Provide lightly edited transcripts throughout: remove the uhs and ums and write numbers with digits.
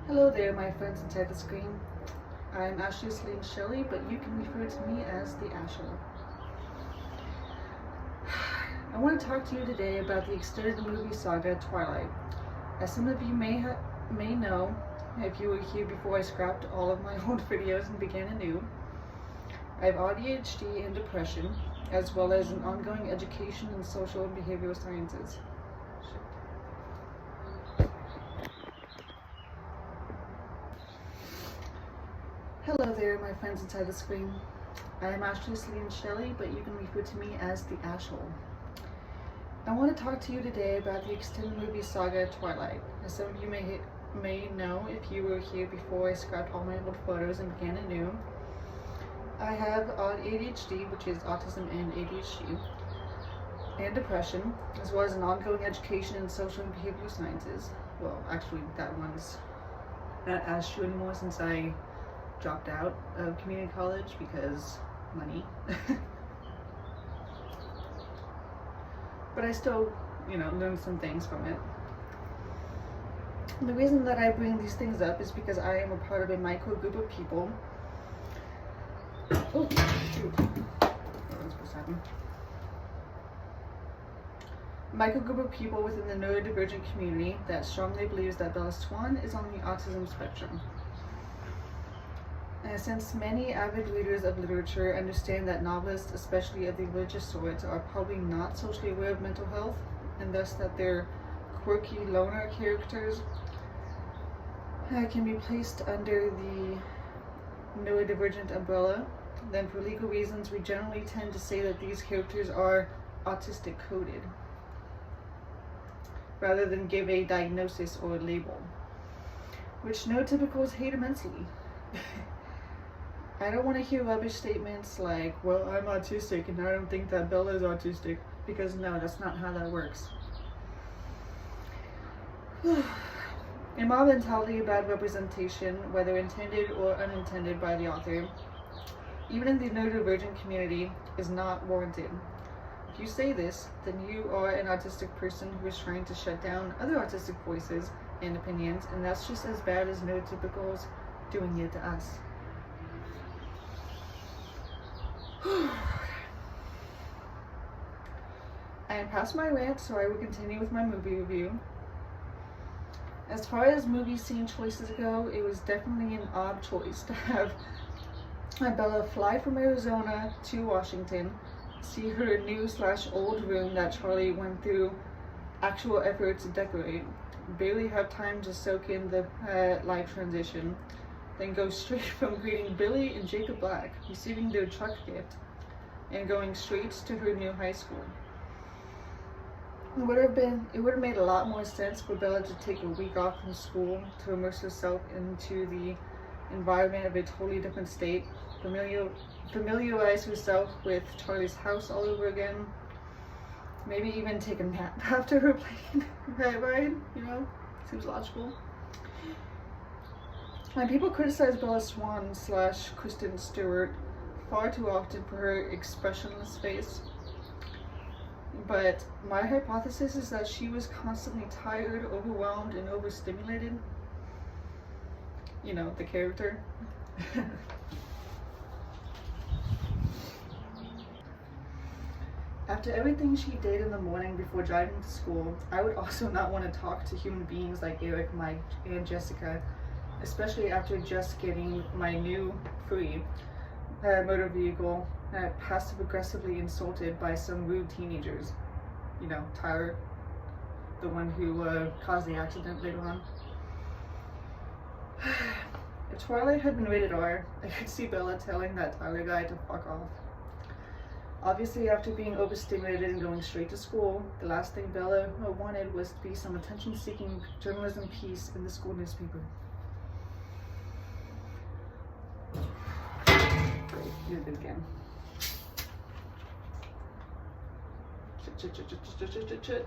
Hello there, my friends inside the screen. I'm Ashley Celine Shelley, but you can refer to me as the Ashel. I want to talk to you today about the extended movie saga Twilight. As some of you may know, if you were here before I scrapped all of my old videos and began anew, I have ADHD and depression, as well as an ongoing education in social and behavioral sciences. Hello there, my friends inside the screen. I am Ashley Celine Shelley, but you can refer to me as the Ashel. I want to talk to you today about the extended movie saga Twilight. As some of you may know, if you were here before I scrapped all my old photos and began anew, I have ADHD, which is autism and ADHD, and depression, as well as an ongoing education in social and behavioral sciences. Well, actually, that one's not as true anymore since I dropped out of community college because money. But I still, learned some things from it. And the reason that I bring these things up is because I am a part of a micro group of people. Oh, shoot. What's supposed to happen? Micro group of people within the neurodivergent community that strongly believes that Bella Swan is on the autism spectrum. Since many avid readers of literature understand that novelists, especially of the religious sort, are probably not socially aware of mental health, and thus that their quirky loner characters can be placed under the neurodivergent umbrella, then for legal reasons we generally tend to say that these characters are autistic coded, rather than give a diagnosis or a label, which neurotypicals hate immensely. I don't want to hear rubbish statements like, well, I'm autistic and I don't think that Bella is autistic, because no, that's not how that works. In my mentality, bad representation, whether intended or unintended by the author, even in the neurodivergent community, is not warranted. If you say this, then you are an autistic person who is trying to shut down other autistic voices and opinions, and that's just as bad as neurotypicals doing it to us. I am past my rant, so I will continue with my movie review. As far as movie scene choices go, it was definitely an odd choice to have Bella fly from Arizona to Washington, see her new/old room that Charlie went through actual effort to decorate, barely have time to soak in the life transition, then go straight from greeting Billy and Jacob Black, receiving their truck gift, and going straight to her new high school. It would have made a lot more sense for Bella to take a week off from school to immerse herself into the environment of a totally different state, familiarize herself with Charlie's house all over again, maybe even take a nap after her plane ride, seems logical. And people criticize Bella Swan / Kristen Stewart far too often for her expressionless face. But my hypothesis is that she was constantly tired, overwhelmed, and overstimulated. The character. After everything she did in the morning before driving to school, I would also not want to talk to human beings like Eric, Mike, and Jessica, especially after just getting my new free motor vehicle passive-aggressively insulted by some rude teenagers. Tyler, the one who caused the accident later on. If Twilight had been rated R, I could see Bella telling that Tyler guy to fuck off. Obviously, after being overstimulated and going straight to school, the last thing Bella wanted was to be some attention-seeking journalism piece in the school newspaper. Great, you did it again. Shit.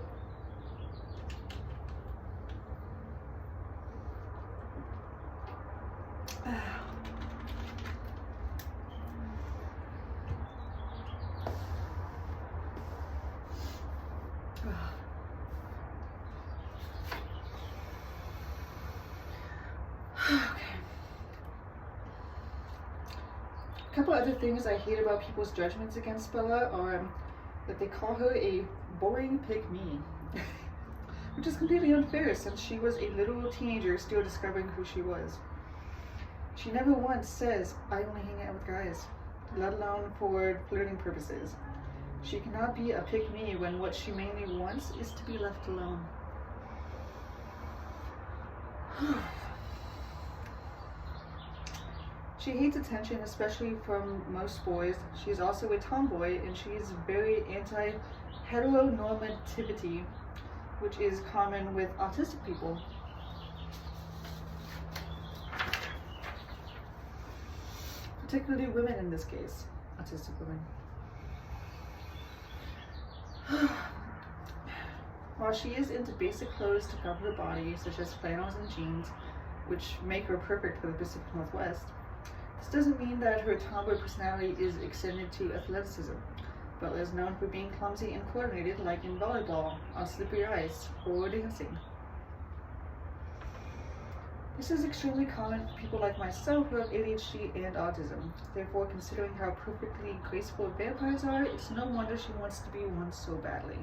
Okay. A couple other things I hate about people's judgments against Bella are that they call her a boring pick-me, which is completely unfair since she was a literal teenager still discovering who she was. She never once says, I only hang out with guys, let alone for flirting purposes. She cannot be a pick-me when what she mainly wants is to be left alone. She hates attention, especially from most boys. She's also a tomboy, and she's very anti-heteronormativity, which is common with autistic people. Particularly women in this case, autistic women. While she is into basic clothes to cover her body, such as flannels and jeans, which make her perfect for the Pacific Northwest, this doesn't mean that her tomboy personality is extended to athleticism. Bella is known for being clumsy and coordinated, like in volleyball, on slippery ice, or dancing. This is extremely common for people like myself who have ADHD and autism. Therefore, considering how perfectly graceful vampires are, it's no wonder she wants to be one so badly.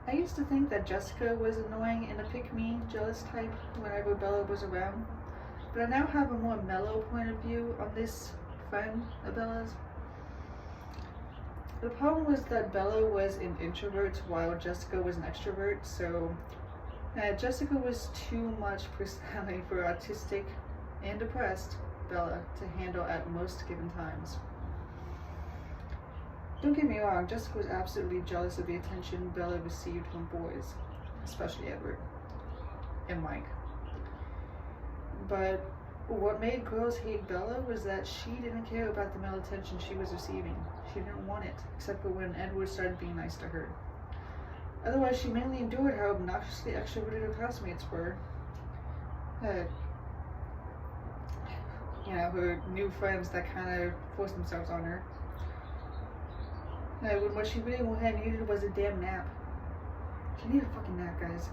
I used to think that Jessica was annoying and a pick-me, jealous type whenever Bella was around, but I now have a more mellow point of view on this friend of Bella's. The problem was that Bella was an introvert while Jessica was an extrovert, so Jessica was too much personality for autistic and depressed Bella to handle at most given times. Don't get me wrong, Jessica was absolutely jealous of the attention Bella received from boys, especially Edward and Mike. But what made girls hate Bella was that she didn't care about the male attention she was receiving. She didn't want it, except for when Edward started being nice to her. Otherwise, she mainly endured how obnoxiously extroverted her classmates were. Her new friends that kind of forced themselves on her. When what she really needed was a damn nap. She needed a fucking nap, guys.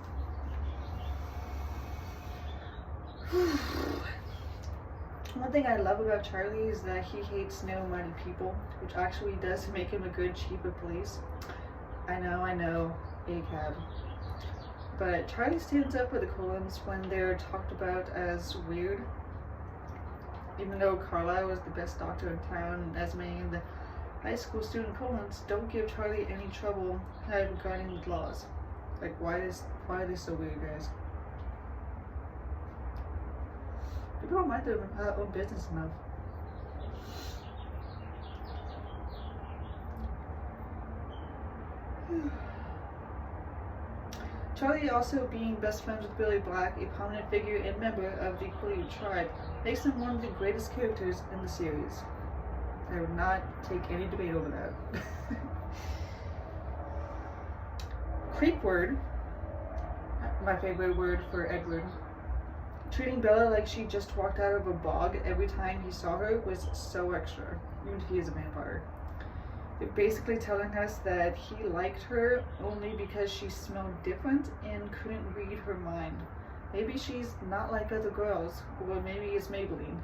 One thing I love about Charlie is that he hates narrow-minded people, which actually does make him a good chief of police. I know, ACAB. But Charlie stands up for the Cullens when they're talked about as weird. Even though Carlisle was the best doctor in town, and Esme and the high school student Cullens don't give Charlie any trouble regarding the laws. Like, why are they so weird, guys? People don't mind their own business enough. Charlie, also being best friends with Billy Black, a prominent figure and member of the Quileute tribe, makes him one of the greatest characters in the series. I would not take any debate over that. Creep word, my favorite word for Edward. Treating Bella like she just walked out of a bog every time he saw her was so extra, even if he is a vampire. They're basically telling us that he liked her only because she smelled different and couldn't read her mind. Maybe she's not like other girls, or maybe it's Maybelline.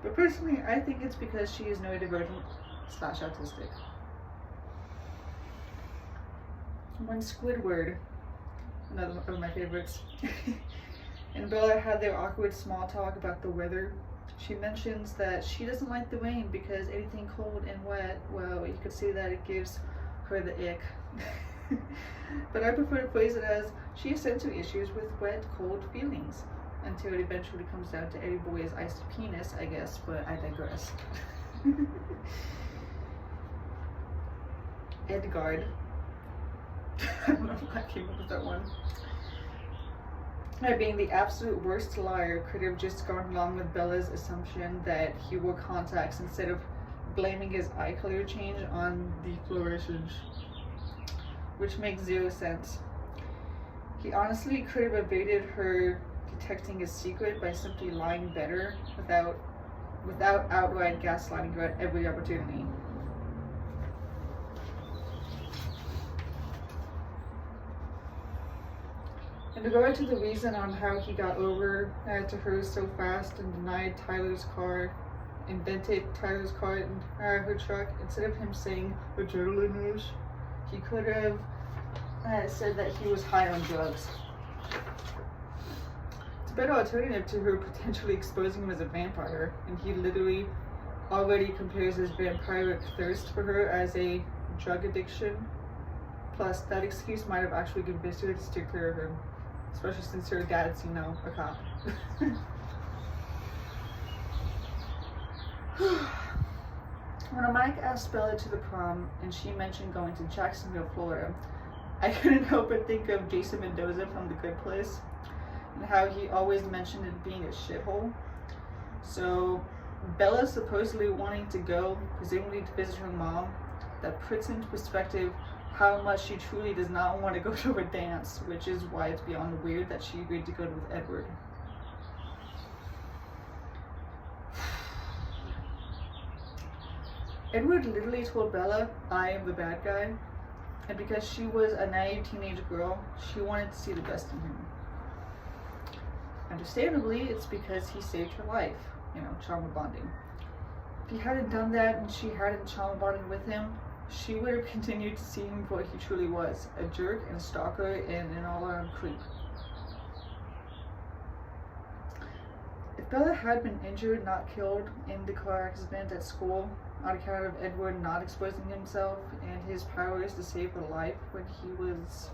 But personally, I think it's because she is neurodivergent / autistic. One Squidward, another of my favorites. And Bella had their awkward small talk about the weather. She mentions that she doesn't like the rain because anything cold and wet, well, you could say that it gives her the ick. But I prefer to phrase it as she has sensory issues with wet, cold feelings, until it eventually comes down to every boy's iced penis, I guess, but I digress. Edgard. I don't know if I came up with that one. Being the absolute worst liar, could have just gone along with Bella's assumption that he wore contacts instead of blaming his eye color change on the fluorescence, which makes zero sense. He honestly could have evaded her detecting his secret by simply lying better without outright gaslighting her at every opportunity. In regard to the reason on how he got over to her so fast and invented Tyler's car and her truck, instead of him saying adrenaline rush, he could have said that he was high on drugs. It's a better alternative to her potentially exposing him as a vampire, and he literally already compares his vampiric thirst for her as a drug addiction. Plus, that excuse might have actually convinced her to steer clear of him, especially since her dad's, a cop. When Mike asked Bella to the prom and she mentioned going to Jacksonville, Florida, I couldn't help but think of Jason Mendoza from The Good Place and how he always mentioned it being a shithole. So Bella supposedly wanting to go, presumably to visit her mom, that puts into perspective how much she truly does not want to go to a dance, which is why it's beyond weird that she agreed to go with Edward. Edward literally told Bella, "I am the bad guy," and because she was a naive teenage girl, she wanted to see the best in him. Understandably, it's because he saved her life, trauma bonding. If he hadn't done that and she hadn't trauma bonded with him, she would have continued to see him for what he truly was, a jerk and a stalker and an all-around creep. If Bella had been injured, not killed, in the car accident at school, on account of Edward not exposing himself and his powers to save her life when he was,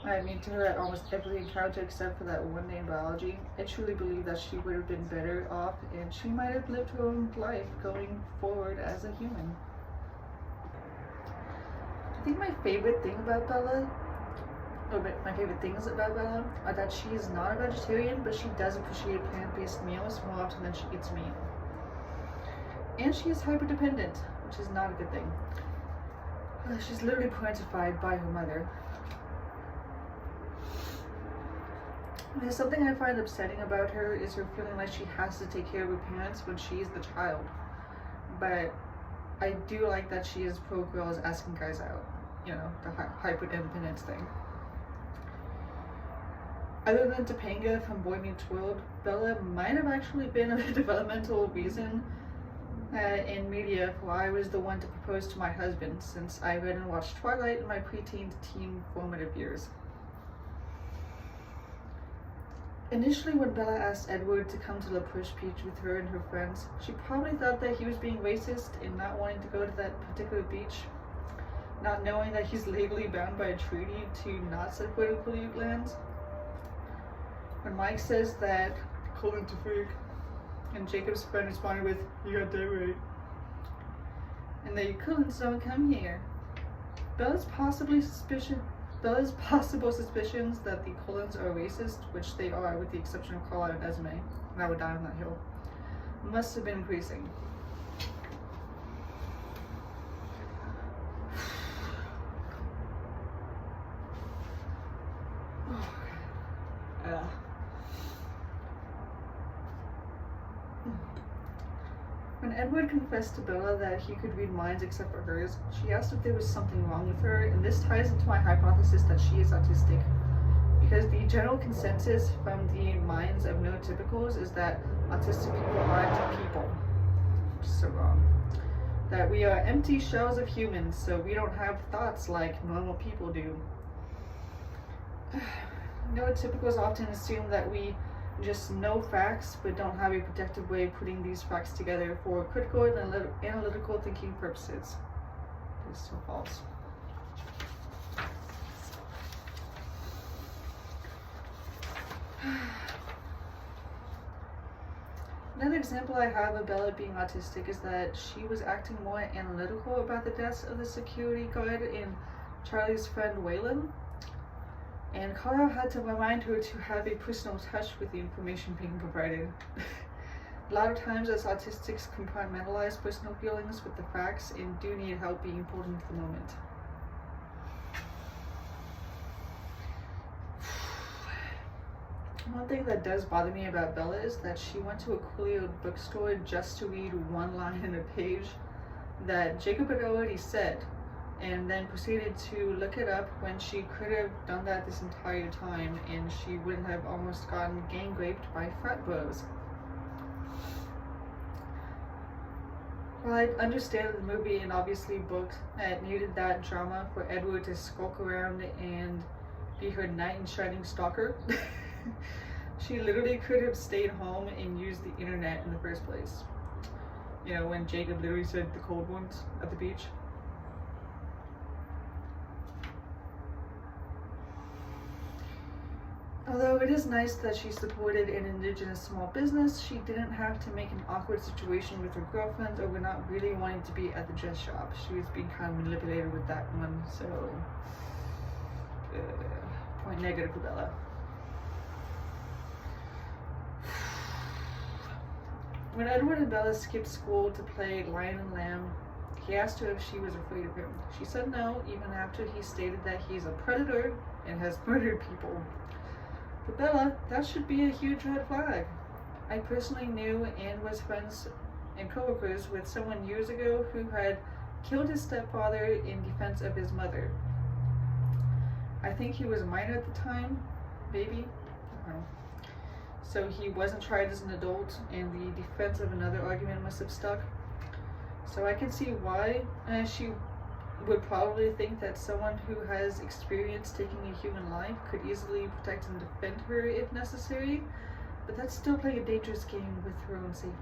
to her at almost every encounter except for that one day in biology, I truly believe that she would have been better off and she might have lived her own life going forward as a human. I think my favorite things about Bella are that she is not a vegetarian, but she does appreciate plant-based meals more often than she eats meat. And she is hyper-dependent, which is not a good thing. She's literally parentified by her mother. There's something I find upsetting about her is her feeling like she has to take care of her parents when she is the child. But I do like that she is pro-girls asking guys out. The hyper-independence thing. Other than Topanga from Boy Meets World, Bella might have actually been a developmental reason in media why I was the one to propose to my husband, since I read and watched Twilight in my preteen to teen formative years. Initially, when Bella asked Edward to come to La Push Beach with her and her friends, she probably thought that he was being racist and not wanting to go to that particular beach, not knowing that he's legally bound by a treaty to not set foot in polluted lands. When Mike says that Colin's a freak, and Jacob's friend responded with, "You got that right," and that you Colins don't come here, Bella's possible suspicions that the Colins are racist, which they are with the exception of Carlisle and Esme, and I would die on that hill, must have been increasing. When Edward confessed to Bella that he could read minds except for hers, she asked if there was something wrong with her, and this ties into my hypothesis that she is autistic. Because the general consensus from the minds of neurotypicals is that autistic people aren't people. Which is so wrong. That we are empty shells of humans, so we don't have thoughts like normal people do. Neurotypicals often assume that we just know facts but don't have a protective way of putting these facts together for critical and analytical thinking purposes. It is so false. Another example I have of Bella being autistic is that she was acting more analytical about the deaths of the security guard and Charlie's friend Waylon. And Carl had to remind her to have a personal touch with the information being provided. A lot of times as autistics compartmentalize personal feelings with the facts and do need help being pulled into the moment. One thing that does bother me about Bella is that she went to a Coolio bookstore just to read one line in a page that Jacob had already said and then proceeded to look it up when she could have done that this entire time, and she wouldn't have almost gotten gang raped by frat bros. While I understand the movie and obviously books needed that drama for Edward to skulk around and be her knight in shining stalker, she literally could have stayed home and used the internet in the first place. You know, when Jacob literally said the cold ones at the beach. Although it is nice that she supported an indigenous small business, she didn't have to make an awkward situation with her girlfriends over not really wanting to be at the dress shop. She was being kind of manipulated with that one, so point negative for Bella. When Edward and Bella skipped school to play Lion and Lamb, he asked her if she was afraid of him. She said no, even after he stated that he's a predator and has murdered people. For Bella, that should be a huge red flag. I personally knew and was friends and co-workers with someone years ago who had killed his stepfather in defense of his mother. I think he was a minor at the time, maybe, I don't know. So he wasn't tried as an adult, and the defense of another argument must have stuck. So I can see why she would probably think that someone who has experience taking a human life could easily protect and defend her if necessary, but that's still playing a dangerous game with her own safety.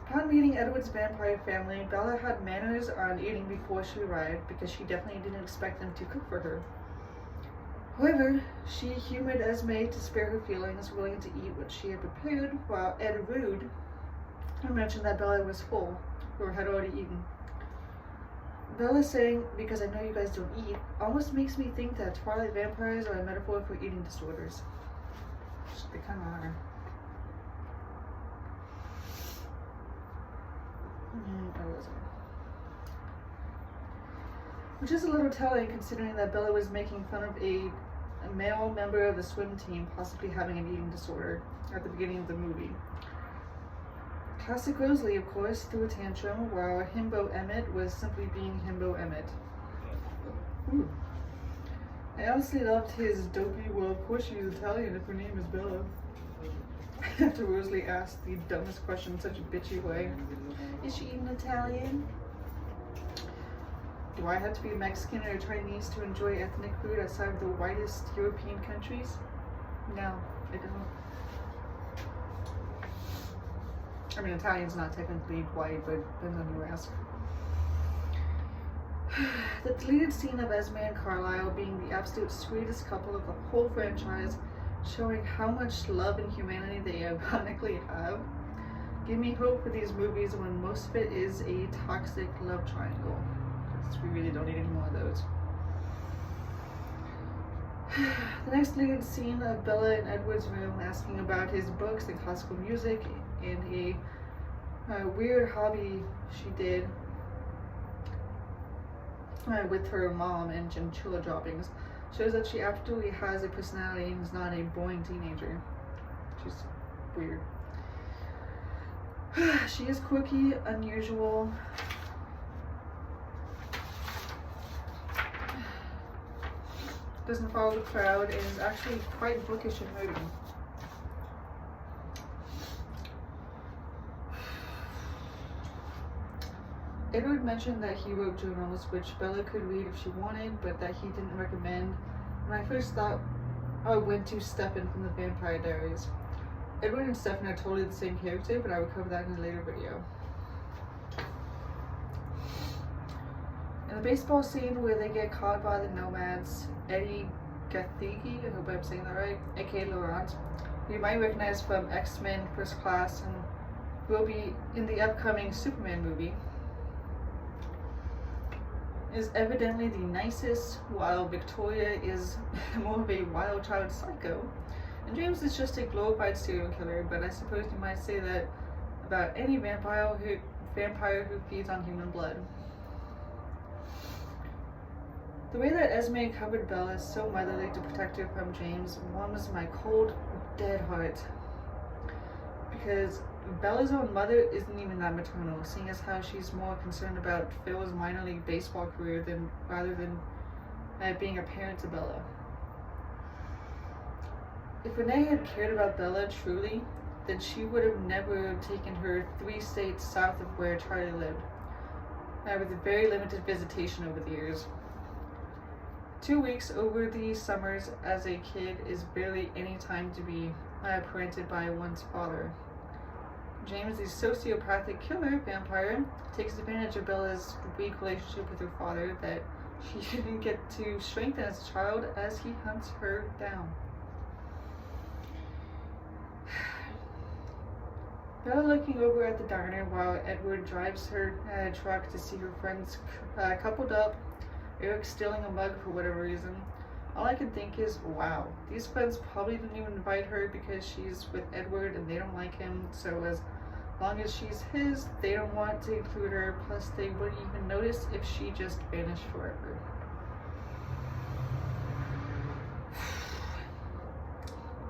Upon meeting Edward's vampire family, Bella had manners on eating before she arrived because she definitely didn't expect them to cook for her. However, she humored Esme to spare her feelings, willing to eat what she had prepared, while Ed Rude mentioned that Bella was full, or had already eaten. Bella saying, "Because I know you guys don't eat," almost makes me think that Twilight vampires are a metaphor for eating disorders. They kind of are. Which is a little telling considering that Bella was making fun of a male member of the swim team possibly having an eating disorder at the beginning of the movie. Classic Rosalie, of course, threw a tantrum while Himbo Emmett was simply being Himbo Emmett. Ooh. I honestly loved his dopey, "well, of course she's Italian if her name is Bella," after Rosalie asked the dumbest question in such a bitchy way. "Is she even Italian? Do I have to be Mexican or Chinese to enjoy ethnic food outside of the whitest European countries? No, I don't." I mean, Italian's not technically white, but depends on who you ask. The deleted scene of Esme and Carlisle being the absolute sweetest couple of the whole franchise, showing how much love and humanity they ironically have, give me hope for these movies when most of it is a toxic love triangle. We really don't need any more of those. The next deleted scene of Bella in Edward's room asking about his books and classical music and a weird hobby she did with her mom and chinchilla droppings shows that she absolutely has a personality and is not a boring teenager. She's weird. She is quirky, unusual, doesn't follow the crowd, and is actually quite bookish and moody. Edward mentioned that he wrote journals which Bella could read if she wanted, but that he didn't recommend. When I first thought I went to Stefan from the Vampire Diaries. Edward and Stefan are totally the same character, but I will cover that in a later video. In the baseball scene where they get caught by the nomads, Eddie Gathegi, I hope I'm saying that right, aka Laurent, who you might recognize from X-Men First Class and will be in the upcoming Superman movie, is evidently the nicest, while Victoria is more of a wild child psycho, and James is just a glorified serial killer. But I suppose you might say that about any vampire who feeds on human blood. The way that Esme covered Bella so motherly to protect her from James warms my cold, dead heart. because Bella's own mother isn't even that maternal, seeing as how she's more concerned about Phil's minor league baseball career rather than being a parent to Bella. If Renee had cared about Bella truly, then she would have never taken her 3 states south of where Charlie lived, with very limited visitation over the years. 2 weeks over the summers as a kid is barely any time to be parented by one's father. James, the sociopathic killer vampire, takes advantage of Bella's weak relationship with her father that she didn't get to strengthen as a child as he hunts her down. Bella looking over at the diner while Edward drives her truck to see her friends coupled up, Eric stealing a mug for whatever reason. All I can think is, wow, these friends probably didn't even invite her because she's with Edward and they don't like him, so as long as she's his, they don't want to include her, plus they wouldn't even notice if she just vanished forever.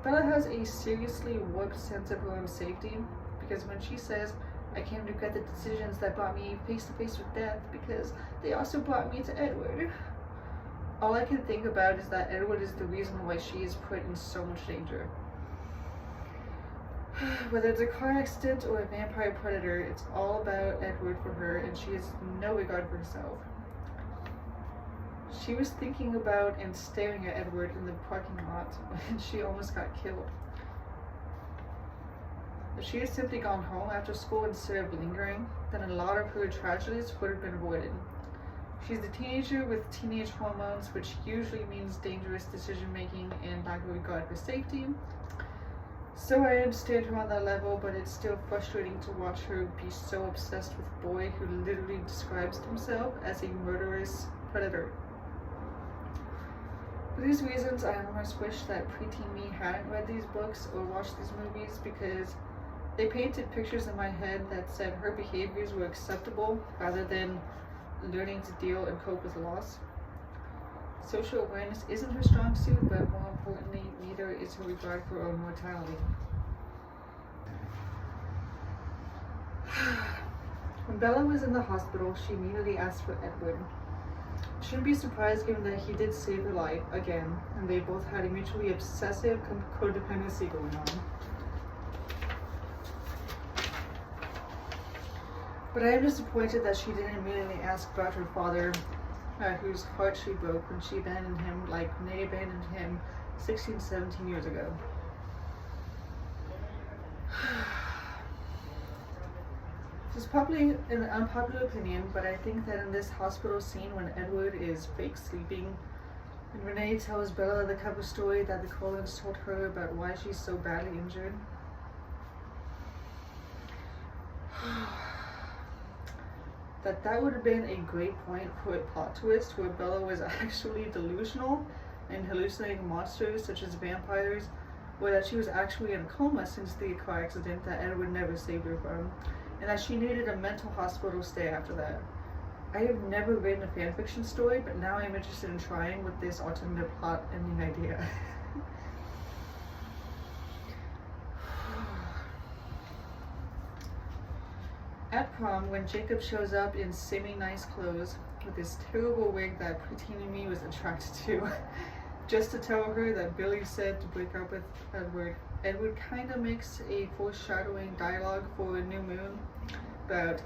Bella has a seriously warped sense of her own safety, because when she says, I came to regret the decisions that brought me face to face with death because they also brought me to Edward, all I can think about is that Edward is the reason why she is put in so much danger. Whether it's a car accident or a vampire predator, it's all about Edward for her, and she has no regard for herself. She was thinking about and staring at Edward in the parking lot when she almost got killed. If she had simply gone home after school instead of lingering, then a lot of her tragedies would have been avoided. She's a teenager with teenage hormones, which usually means dangerous decision-making and lack of regard for safety. So I understand her on that level, but it's still frustrating to watch her be so obsessed with a boy who literally describes himself as a murderous predator. For these reasons, I almost wish that preteen me hadn't read these books or watched these movies, because they painted pictures in my head that said her behaviors were acceptable rather than learning to deal and cope with loss. Social awareness isn't her strong suit, but more importantly, neither is her regard for her own mortality. When Bella was in the hospital, she immediately asked for Edward. Shouldn't be surprised given that he did save her life again, and they both had a mutually obsessive codependency going on. But I am disappointed that she didn't immediately ask about her father, whose heart she broke when she abandoned him like Renee abandoned him 16, 17 years ago. This is probably an unpopular opinion, but I think that in this hospital scene when Edward is fake sleeping, and Renee tells Bella the cover story that the Collins told her about why she's so badly injured, that would have been a great point for a plot twist where Bella was actually delusional and hallucinating monsters such as vampires, or that she was actually in a coma since the car accident that Edward never saved her from, and that she needed a mental hospital stay after that. I have never written a fanfiction story, but now I am interested in trying with this alternative plot ending idea. At prom, when Jacob shows up in semi-nice clothes with this terrible wig that preteen me was attracted to, just to tell her that Billy said to break up with Edward, Edward kind of makes a foreshadowing dialogue for a new moon about,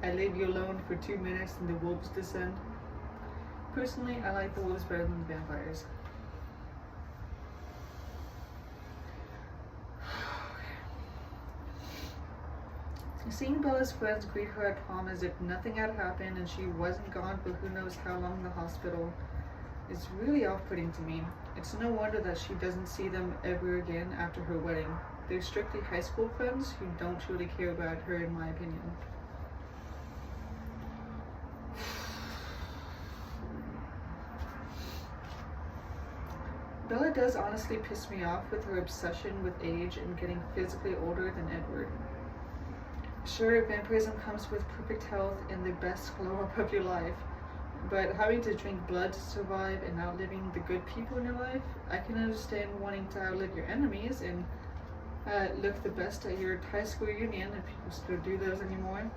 I leave you alone for 2 minutes and the wolves descend. Personally, I like the wolves better than the vampires. Seeing Bella's friends greet her at prom as if nothing had happened and she wasn't gone for who knows how long in the hospital is really off-putting to me. It's no wonder that she doesn't see them ever again after her wedding. They're strictly high school friends who don't truly care about her, in my opinion. Bella does honestly piss me off with her obsession with age and getting physically older than Edward. Sure, vampirism comes with perfect health and the best glow-up of your life, but having to drink blood to survive and outliving the good people in your life, I can understand wanting to outlive your enemies and look the best at your high school reunion, if people still do those anymore.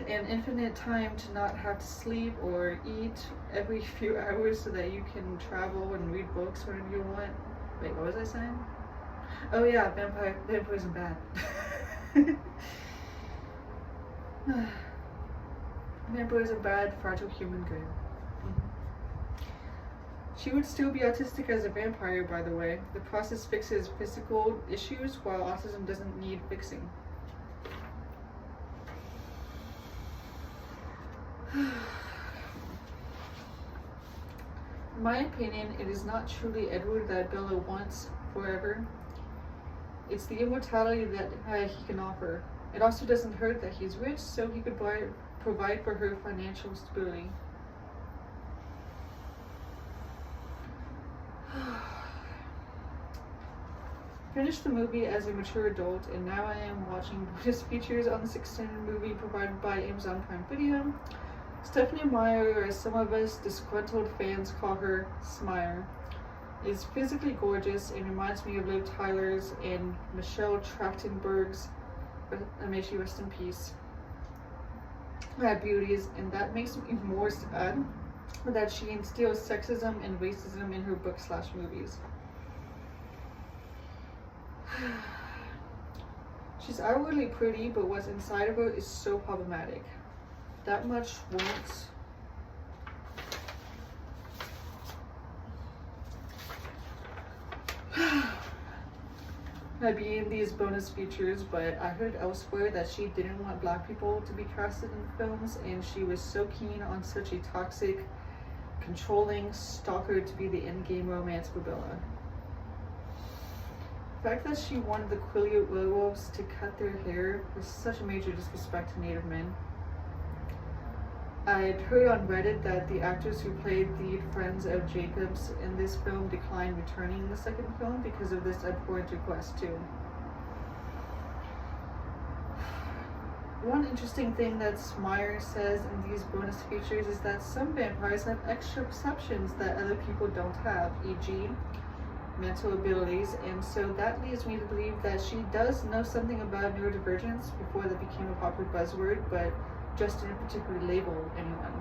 And infinite time to not have to sleep or eat every few hours so that you can travel and read books whenever you want. Wait, what was I saying? Oh yeah, vampirism bad. Vampirism bad, fragile human good. She would still be autistic as a vampire, by the way. The process fixes physical issues, while autism doesn't need fixing. In my opinion, it is not truly Edward that Bella wants forever. It's the immortality that he can offer. It also doesn't hurt that he's rich, so he could provide for her financial stability. Finished the movie as a mature adult, and now I am watching bonus features on this extended movie provided by Amazon Prime Video. Stephanie Meyer, or as some of us disgruntled fans call her, Smire, is physically gorgeous and reminds me of Liv Tyler's and Michelle Trachtenberg's, may she rest in peace, beauties, and that makes me more sad that she instills sexism and racism in her books/movies. She's outwardly pretty, but what's inside of her is so problematic. That much won't. Be in these bonus features, but I heard elsewhere that she didn't want black people to be casted in films, and she was so keen on such a toxic, controlling stalker to be the endgame romance for Bella. The fact that she wanted the Quileute werewolves to cut their hair was such a major disrespect to Native men. I'd heard on Reddit that the actors who played the friends of Jacobs in this film declined returning in the second film because of this abhorrent request too. One interesting thing that Smire says in these bonus features is that some vampires have extra perceptions that other people don't have, e.g. mental abilities, and so that leads me to believe that she does know something about neurodivergence before that became a popular buzzword, but just didn't particularly label anyone.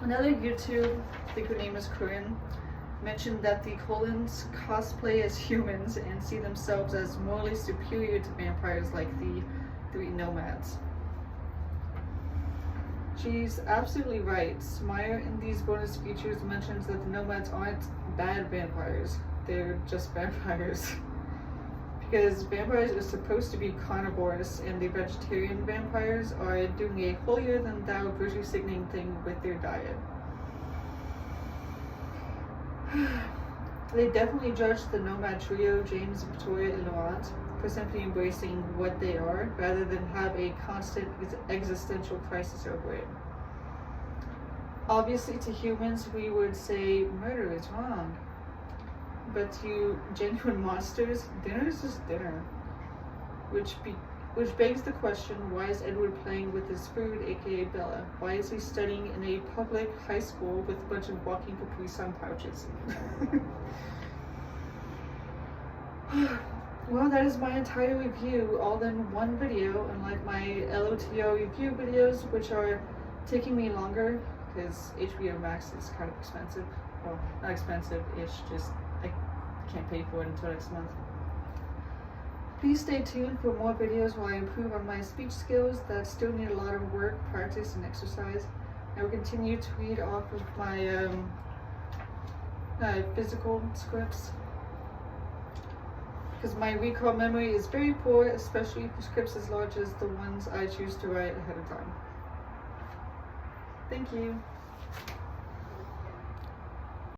Another YouTube, I think her name is Corinne, mentioned that the Colons cosplay as humans and see themselves as morally superior to vampires like the three nomads. She's absolutely right. Smire in these bonus features mentions that the nomads aren't bad vampires, they're just vampires. Because vampires are supposed to be carnivores, and the vegetarian vampires are doing a holier-than-thou virtue signaling thing with their diet. They definitely judged the nomad trio, James, Victoria, and Laurent, for simply embracing what they are, rather than have a constant existential crisis over it. Obviously, to humans, we would say murder is wrong. But to genuine monsters, dinner is just dinner. Which begs the question, why is Edward playing with his food, aka Bella? Why is he studying in a public high school with a bunch of walking Capri Sun pouches? Well, that is my entire review, all in one video, unlike my LOTO review videos, which are taking me longer, because HBO Max is kind of expensive. Well, not expensive-ish, just I can't pay for it until next month. Please stay tuned for more videos while I improve on my speech skills that still need a lot of work, practice, and exercise. I will continue to read off of my physical scripts, because my recall memory is very poor, especially for scripts as large as the ones I choose to write ahead of time. Thank you.